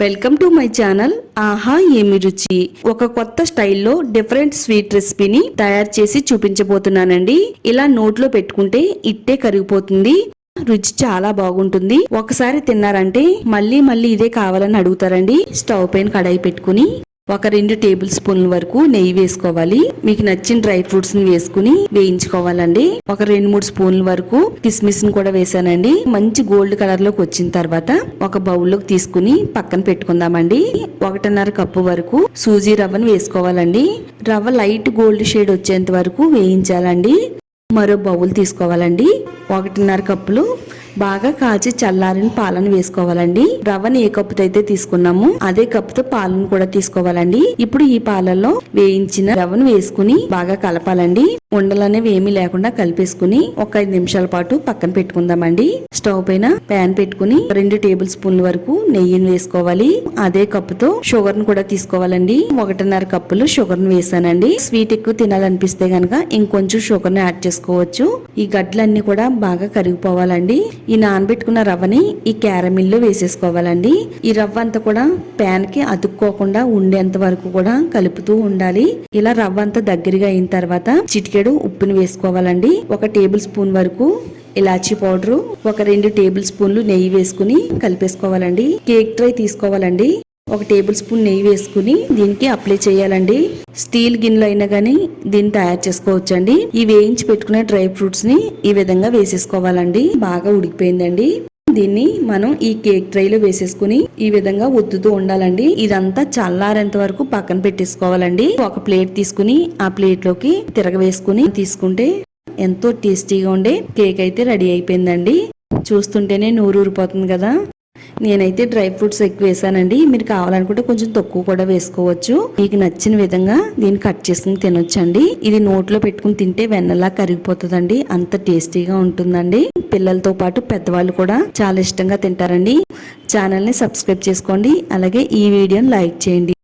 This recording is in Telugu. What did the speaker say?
వెల్కమ్ టు మై ఛానల్ ఆహా ఏమి రుచి. ఒక కొత్త స్టైల్లో డిఫరెంట్ స్వీట్ రెసిపీని తయారు చేసి చూపించబోతున్నానండి. ఇలా నోట్లో పెట్టుకుంటే ఇట్టే కరిగిపోతుంది. రుచి చాలా బాగుంటుంది. ఒకసారి తిన్నారంటే మళ్ళీ మళ్ళీ ఇదే కావాలని అడుగుతారండి. స్టవ్ పైన కడాయి పెట్టుకుని ఒక 2 టేబుల్ స్పూన్ల వరకు నెయ్యి వేసుకోవాలి. మీకు నచ్చిన డ్రై ఫ్రూట్స్ ని వేసుకుని వేయించుకోవాలండి. ఒక 2-3 స్పూన్ల వరకు కిస్మిస్ ని కూడా వేసానండి. మంచి గోల్డ్ కలర్ లోకి వచ్చిన తర్వాత ఒక బౌల్లోకి తీసుకుని పక్కన పెట్టుకుందామండి. 1.5 కప్పు వరకు సూజీ రవ్వను వేసుకోవాలండి. రవ్వ లైట్ గోల్డ్ షేడ్ వచ్చేంత వరకు వేయించాలండి. మరో బౌల్ తీసుకోవాలండి. 1.5 కప్పులు బాగా కాచి చల్లారిన పాలను వేసుకోవాలండి. రవ్వని ఏ కప్పుతో అయితే తీసుకున్నామో అదే కప్పుతో పాలను కూడా తీసుకోవాలండి. ఇప్పుడు ఈ పాలలో వేయించిన రవ్వను వేసుకుని బాగా కలపాలండి. ఉండలనేవి ఏమీ లేకుండా కలిపేసుకుని ఒక 5 నిమిషాల పాటు పక్కన పెట్టుకుందామండి. స్టవ్ పైన ప్యాన్ పెట్టుకుని 2 టేబుల్ స్పూన్ల వరకు నెయ్యిని వేసుకోవాలి. అదే కప్పుతో షుగర్ ను కూడా తీసుకోవాలండి. 1.5 కప్పులు షుగర్ ను వేసానండి. స్వీట్ ఎక్కువ తినాలనిపిస్తే గనక ఇంకొంచెం షుగర్ ని యాడ్ చేసుకోవచ్చు. ఈ గడ్డలన్నీ కూడా బాగా కరిగిపోవాలండి. ఈ నానబెట్టుకున్న రవ్వని ఈ క్యారమిల్ లో వేసేసుకోవాలండి. ఈ రవ్వ అంతా కూడా ప్యాన్ కి అతుక్కోకుండా ఉండేంత వరకు కూడా కలుపుతూ ఉండాలి. ఇలా రవ్వ అంతా దగ్గరగా అయిన తర్వాత చిటికెడు ఉప్పుని వేసుకోవాలండి. 1 టేబుల్ స్పూన్ వరకు ఇలాచీ పౌడరు, ఒక 2 టేబుల్ స్పూన్లు నెయ్యి వేసుకుని కలిపేసుకోవాలండి. కేక్ ట్రే తీసుకోవాలండి. 1 టేబుల్ స్పూన్ నెయ్యి వేసుకుని దీనికి అప్లై చేయాలండి. స్టీల్ గిన్నెలో అయినా గానీ దీన్ని తయారు చేసుకోవచ్చండి. ఈ వేయించి పెట్టుకునే డ్రై ఫ్రూట్స్ ని ఈ విధంగా వేసేసుకోవాలండి. బాగా ఉడికిపోయిందండి. దీన్ని మనం ఈ కేక్ ట్రైలో వేసేసుకుని ఈ విధంగా ఒత్తుతూ ఉండాలండి. ఇదంతా చల్లారేంత వరకు పక్కన పెట్టేసుకోవాలండి. ఒక ప్లేట్ తీసుకుని ఆ ప్లేట్ లోకి తిరగవేసుకుని తీసుకుంటే ఎంతో టేస్టీగా ఉండే కేక్ అయితే రెడీ అయిపోయిందండి. చూస్తుంటేనే నోరు ఊరిపోతుంది కదా. నేనైతే డ్రై ఫ్రూట్స్ ఎక్కువ వేసానండి. మీరు కావాలనుకుంటే కొంచెం తక్కువ కూడా వేసుకోవచ్చు. మీకు నచ్చిన విధంగా దీన్ని కట్ చేసుకుని తినొచ్చండి. ఇది నోట్లో పెట్టుకుని తింటే వెన్నలా కరిగిపోతుందండి. అంత టేస్టీగా ఉంటుందండి. పిల్లలతో పాటు పెద్దవాళ్ళు కూడా చాలా ఇష్టంగా తింటారండి. ఛానల్ని సబ్స్క్రైబ్ చేసుకోండి. అలాగే ఈ వీడియోని లైక్ చేయండి.